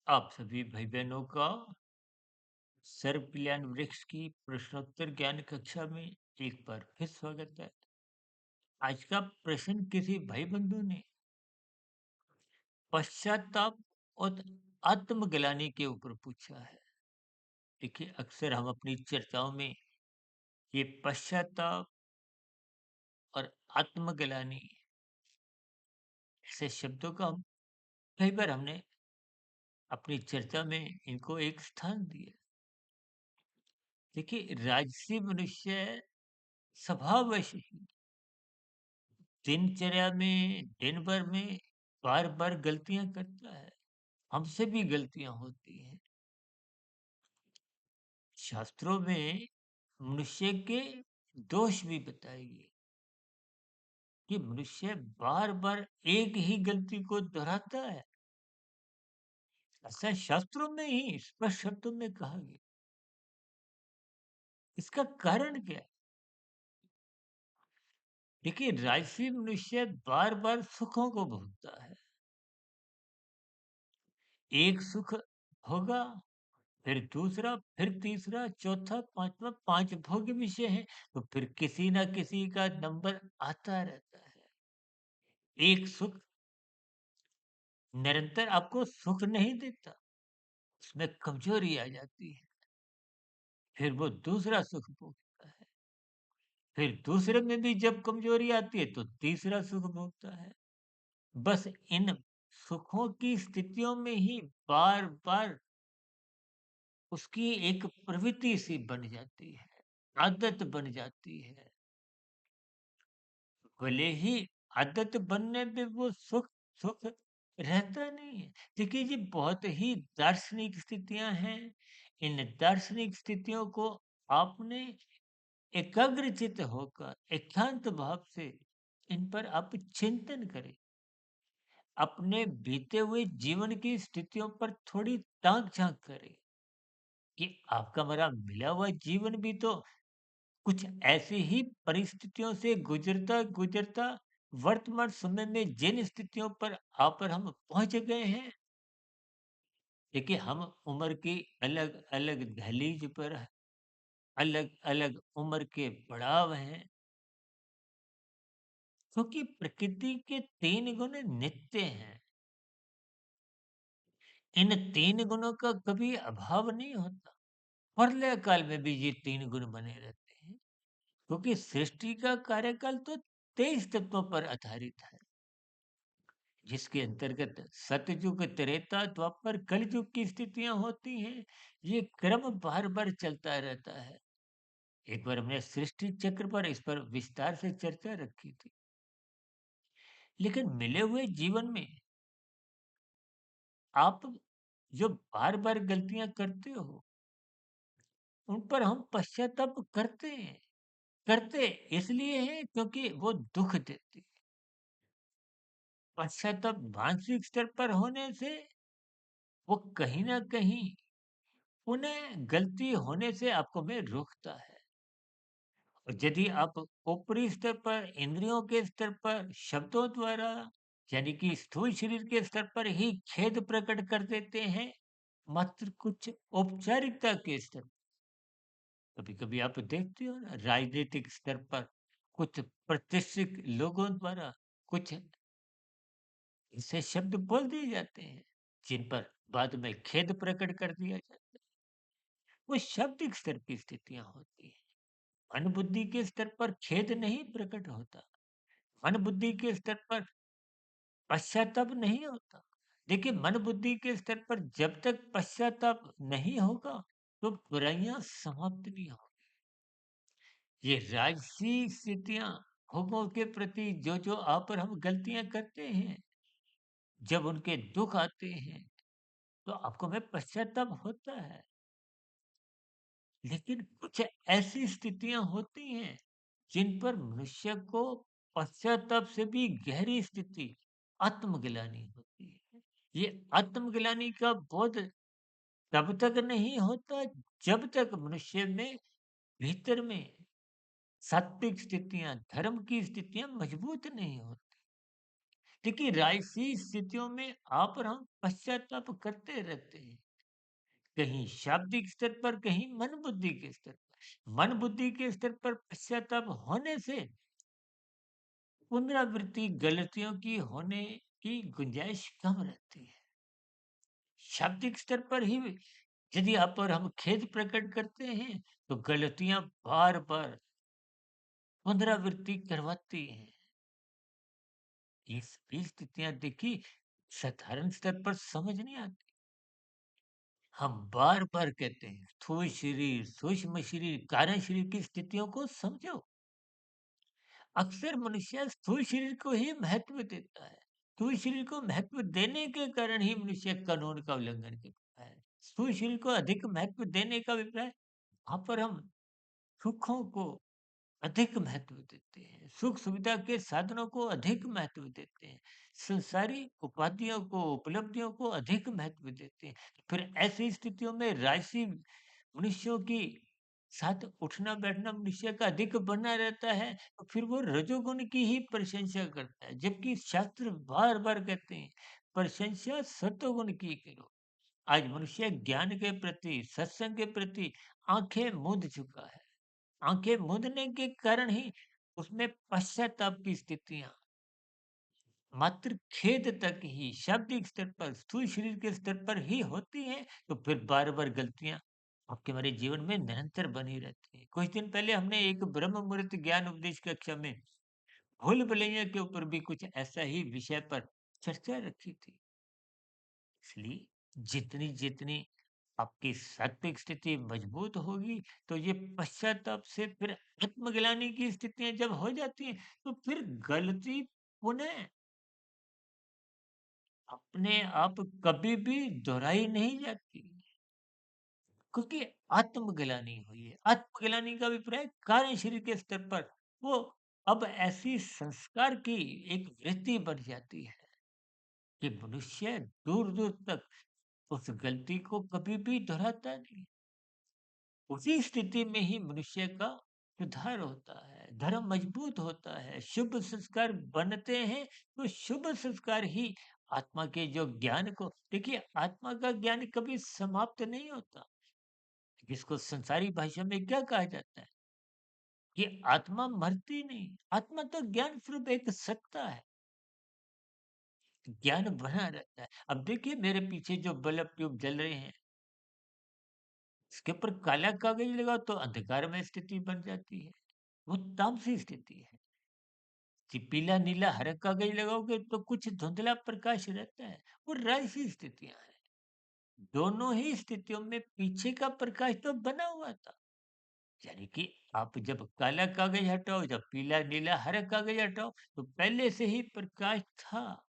आप सभी भाई बहनों का सर्व कल्याण वृक्ष की प्रश्नोत्तर ज्ञान कक्षा में एक बार फिर स्वागत है। आज का प्रश्न किसी भाई बंधु ने पश्चाताप और आत्मग्लानि के ऊपर पूछा है। देखिए, अक्सर हम अपनी चर्चाओं में ये पश्चाताप और आत्मग्लानि ऐसे शब्दों का हम कई बार हमने अपनी चर्चा में इनको एक स्थान दिया। देखिए, राजसी मनुष्य स्वभाववश ही दिनचर्या में दिन भर में बार बार गलतियां करता है। हमसे भी गलतियां होती हैं। शास्त्रों में मनुष्य के दोष भी बताए गए कि मनुष्य बार बार एक ही गलती को दोहराता है। ऐसा शास्त्रों में ही स्पष्ट शब्दों में कहा गया। इसका कारण क्या है? देखिए, राजसी मनुष्य बार बार सुखों को भोगता है। एक सुख होगा, फिर दूसरा, फिर तीसरा, चौथा, पांचवा, 5 भोग्य विषय हैं, तो फिर किसी ना किसी का नंबर आता रहता है। एक सुख निरंतर आपको सुख नहीं देता, उसमें कमजोरी आ जाती है। फिर वो दूसरा सुख भोगता है, फिर दूसरे में भी जब कमजोरी आती है, तो तीसरा सुख भोगता है। बस इन सुखों की स्थितियों में ही बार-बार उसकी एक प्रवृत्ति सी बन जाती है, आदत बन जाती है। भले ही आदत बनने पे वो सुख सुख रहता नहीं है। देखिए, ये बहुत ही दार्शनिक स्थितियां हैं। इन दार्शनिक स्थितियों को आपने एकाग्रचित होकर एकांत भाव से इन पर आप चिंतन करें। अपने बीते हुए जीवन की स्थितियों पर थोड़ी ताक झांक करें कि आपका मेरा मिला हुआ जीवन भी तो कुछ ऐसी ही परिस्थितियों से गुजरता गुजरता वर्तमान समय में जिन स्थितियों पर आप और हम पहुंच गए हैं। देखिए, हम उम्र की अलग अलग दहलीज पर अलग अलग उम्र के पड़ाव हैं, क्योंकि प्रकृति के 3 गुण नित्य हैं। इन 3 गुणों का कभी अभाव नहीं होता। प्रलय काल में भी ये 3 गुण बने रहते हैं, क्योंकि सृष्टि का कार्यकाल तो 23 तत्वों पर आधारित है, जिसके अंतर्गत सतयुग, त्रेता, द्वापर, कलयुग की स्थितियां होती हैं। ये क्रम बार बार चलता रहता है। एक बार हमने सृष्टि चक्र पर इस पर विस्तार से चर्चा रखी थी। लेकिन मिले हुए जीवन में आप जो बार बार गलतियां करते हो, उन पर हम पश्चाताप करते हैं। करते इसलिए हैं क्योंकि वो दुख देती है। पश्चाताप मानसिक स्तर पर होने से वो कहीं ना कहीं उन्हें गलती होने से आपको में रोकता है। और यदि आप ऊपरी स्तर पर, इंद्रियों के स्तर पर, शब्दों द्वारा, यानी कि स्थूल शरीर के स्तर पर ही खेद प्रकट कर देते हैं, मात्र कुछ औपचारिकता के स्तर, कभी कभी आप देखते हो ना, राजनीतिक स्तर पर कुछ प्रतिष्ठित लोगों द्वारा कुछ ऐसे शब्द बोल दिए जाते हैं, जिन पर बाद में खेद प्रकट कर दिया जाता है। वो शाब्दिक स्तर की स्थितियां होती हैं। मन बुद्धि के स्तर पर खेद नहीं प्रकट होता। मन बुद्धि के स्तर पर पश्चाताप नहीं होता। देखिए, मन बुद्धि के स्तर पर जब तक पश्चाताप नहीं होगा, तो बुराइयां समाप्त नहीं होगी। ये राजसी स्थितियां, भोगों के प्रति जो जो आप और हम गलतियां करते हैं, जब उनके दुख आते हैं, तो आपको में पश्चाताप होता है। लेकिन कुछ ऐसी स्थितियां होती हैं जिन पर मनुष्य को पश्चाताप से भी गहरी स्थिति आत्मग्लानि होती है। ये आत्मग्लानि का बोध तब तक नहीं होता जब तक मनुष्य में भीतर में सात्विक स्थितियां, धर्म की स्थितियां मजबूत नहीं होती। देखिए, राजसी स्थितियों में आप और हम पश्चाताप करते रहते हैं। कहीं शाब्दिक स्तर पर, कहीं मन बुद्धि के स्तर पर। मन बुद्धि के स्तर पर पश्चाताप होने से पुनरावृत्ति गलतियों की होने की गुंजाइश कम रहती है। शाब्दिक स्तर पर ही यदि आप और हम खेद प्रकट करते हैं, तो गलतियां बार-बार पुनरावृत्ति करवाती हैं। ये सभी स्थितियां देखिए साधारण स्तर पर समझ नहीं आती। हम बार-बार कहते हैं, स्थूल शरीर, सूक्ष्म शरीर, कारण शरीर की स्थितियों को समझो। अक्सर मनुष्य स्थूल शरीर को ही महत्व देता है। स्थूल शरीर को महत्व देने के कारण ही मनुष्य कानून का उल्लंघन करता है। स्थूल शरीर को अधिक महत्व देने का अभिप्राय, वहाँ पर हम सुखों को अधिक महत्व देते हैं, सुख सुविधा के साधनों को अधिक महत्व देते हैं, संसारी उपाधियों को, उपलब्धियों को अधिक महत्व देते हैं। फिर ऐसी स्थितियों में राशि मनुष्यों की साथ उठना बैठना मनुष्य का अधिक बना रहता है, तो फिर वो रजोगुण की ही प्रशंसा करता है, जबकि शास्त्र बार बार कहते हैं प्रशंसा सत्वगुण की करो। आज मनुष्य ज्ञान के प्रति, सत्संग के प्रति आंखें मूंद चुका है। आंखें मूंदने के कारण ही उसमें पश्चाताप की स्थितियां, मात्र खेद तक ही शाब्दिक स्तर पर, स्थूल शरीर के स्तर पर ही होती हैं, तो फिर बार-बार गलतियां आपके हमारे जीवन में निरंतर बनी रहती हैं। कुछ दिन पहले हमने एक ब्रह्म मुहूर्त ज्ञान उपदेश कक्षा में भूल भुलैया के ऊपर भी कुछ ऐसा ही विषय पर चर्चा रखी थी। इसलिए जितनी जितनी आपकी सात्विक स्थिति मजबूत होगी, तो ये पश्चाताप से फिर आत्मग्लानि की स्थितियां जब हो जाती हैं, तो फिर गलती पुनः अपने आप कभी भी दोहराई नहीं जाती, क्योंकि आत्मग्लानि हुई है। आत्मग्लानि का अभिप्राय कार्य शरीर के स्तर पर वो अब ऐसी संस्कार की एक वृत्ति बन जाती है कि मनुष्य दूर दूर तक उस गलती को कभी भी दोहराता नहीं। उसी स्थिति में ही मनुष्य का सुधार होता है, धर्म मजबूत होता है, शुभ संस्कार बनते हैं। तो शुभ संस्कार ही आत्मा के जो ज्ञान को, देखिए आत्मा का ज्ञान कभी समाप्त नहीं होता। जिसको संसारी भाषा में क्या कहा जाता है कि आत्मा मरती नहीं। आत्मा तो ज्ञान स्वरूप एक सत्ता है, ज्ञान बना रहता है। अब देखिए मेरे पीछे जो बल्ब ट्यूब जल रहे हैं, इसके ऊपर काला कागज लगाओ तो अंधकार में स्थिति बन जाती है, वो तामसी स्थिति है। पीला नीला हरा कागज लगाओगे तो कुछ धुंधला प्रकाश रहता है, वो राजसी स्थितियां हैं। दोनों ही स्थितियों में पीछे का प्रकाश तो बना हुआ था। यानी कि आप जब काला कागज हटाओ, जब पीला नीला हरा कागज हटाओ, तो पहले से ही प्रकाश था।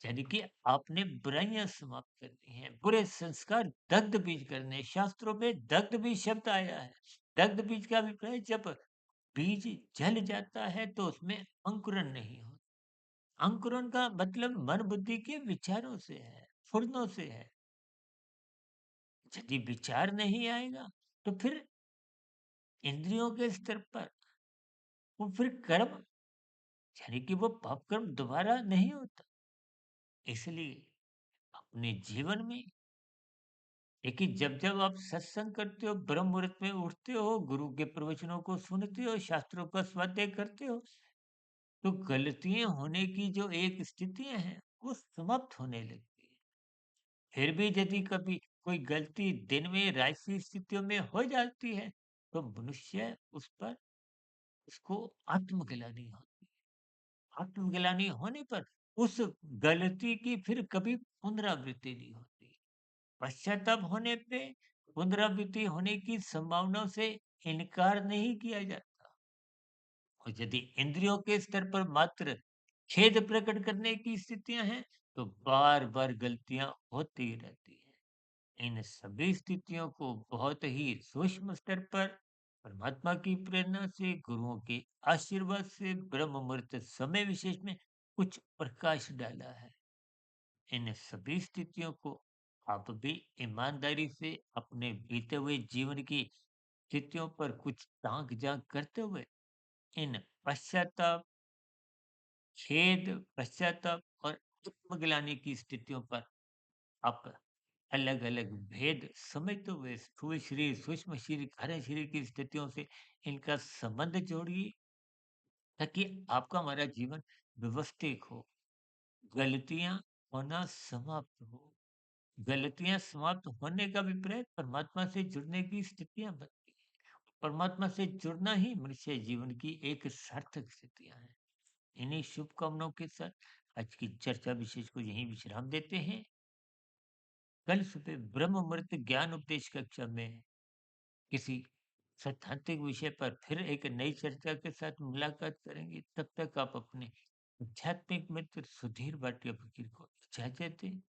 यानी कि आपने बुराइयां समाप्त करनी है, बुरे संस्कार दग्ध बीज करने हैं। शास्त्रों में दग्ध बीज शब्द आया है। दग्ध बीज का अभिप्राय, जब बीज जल जाता है तो उसमें अंकुरन नहीं होता। अंकुरन का मतलब मन बुद्धि के विचारों से है, फुर्नों से है। यदि विचार नहीं आएगा, तो फिर इंद्रियों के स्तर पर वो फिर कर्म, यानी कि वो पाप कर्म दोबारा नहीं होता। इसलिए अपने जीवन में देखिए, जब जब आप सत्संग करते हो, ब्रह्म मुहूर्त में उठते हो, गुरु के प्रवचनों को सुनते हो, शास्त्रों का स्वाध्याय करते हो, तो गलतियां होने की जो एक स्थितियां हैं, वो समाप्त होने लगती है। फिर भी यदि कभी कोई गलती दिन में राजसी स्थितियों में हो जाती है, तो मनुष्य उस पर, उसको आत्मग्लानि होती है। आत्मग्लानि होने पर उस गलती की फिर कभी पुनरावृत्ति नहीं होती। पश्चाताप होने पे पुनरावृत्ति होने की संभावनाओं से इनकार नहीं किया जाता। और यदि इंद्रियों के स्तर पर मात्र खेद प्रकट करने की स्थितियां हैं, तो बार बार गलतियां होती रहती हैं। इन सभी स्थितियों को बहुत ही सूक्ष्म स्तर पर परमात्मा की प्रेरणा से, गुरुओं के आशीर्वाद से ब्रह्म मुहूर्त समय विशेष में कुछ प्रकाश डाला है। इन सभी स्थितियों को आप भी ईमानदारी से अपने बीते हुए जीवन की स्थितियों पर कुछ ताक झांक करते हुए इन पश्चाताप खेद, पश्चाताप और आत्मग्लानि की स्थितियों पर आप अलग-अलग भेद समझते हुए स्थूल शरीर, सूक्ष्म शरीर, कारण शरीर की स्थितियों से इनका संबंध जोड़िए ताकि आपका हमारा जीवन व्यवस्थित हो, गलतियाँ होना समाप्त हो। गलतियाँ समाप्त होने का विपर्यय परमात्मा से जुड़ने की स्थितियाँ बनती हैं। परमात्मा से जुड़ना ही मनुष्य जीवन की एक सार्थक स्थितियाँ हैं। इन्हीं शुभकामनाओं के साथ आज की चर्चा विशेष को यहीं विश्राम देते हैं। कल सुबह ब्रह्म मुहूर्त ज्ञान उपदेश कक्षा में किसी सैद्धांतिक विषय पर फिर एक नई चर्चा के साथ मुलाकात करेंगे। तब तक आप अपने आध्यात्मिक मित्र सुधीर भाटिया फकीर को इजाज़त दें।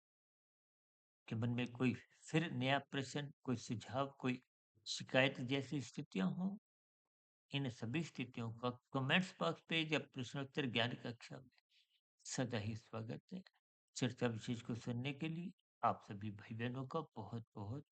के मन में कोई फिर नया प्रश्न, कोई सुझाव, कोई शिकायत जैसी स्थितियाँ हों, इन सभी स्थितियों का कमेंट्स बॉक्स पे या प्रश्नोत्तर ज्ञान कक्षा में सदा ही स्वागत है। चर्चा विशेष को सुनने के लिए आप सभी भाई-बहनों का बहुत-बहुत